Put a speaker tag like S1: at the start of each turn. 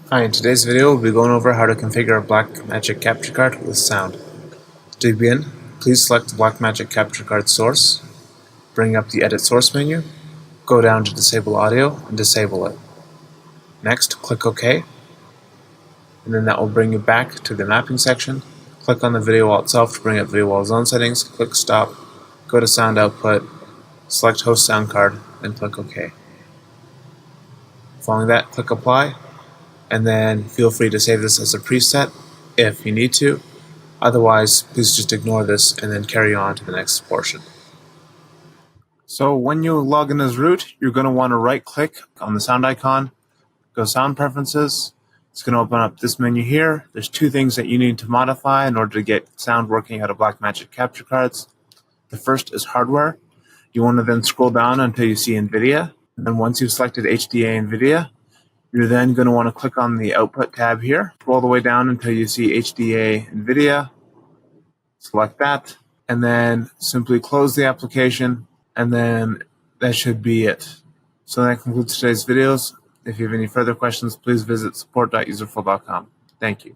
S1: Hi, in today's video we'll be going over how to configure a Blackmagic capture card with sound. To begin, please select the Blackmagic capture card source, bring up the Edit Source menu, go down to Disable Audio and disable it. Next, click OK, and then that will bring you back to the mapping section. Click on the video wall itself to bring up video wall zone settings, click Stop, go to Sound Output, select Host Sound Card, and click OK. Following that, click Apply, and then feel free to save this as a preset if you need to. Otherwise, please just ignore this and then carry on to the next portion. So when you log in as root, you're going to want to right click on the sound icon, go Sound Preferences. It's going to open up this menu here. There's two things that you need to modify in order to get sound working out of Blackmagic capture cards. The first is hardware. You want to then scroll down until you see NVIDIA. And then once you've selected HDA NVIDIA, you're then going to want to click on the Output tab here. Scroll the way down until you see HDA NVIDIA. Select that, and then simply close the application, and then that should be it. So that concludes today's videos. If you have any further questions, please visit support.userful.com. Thank you.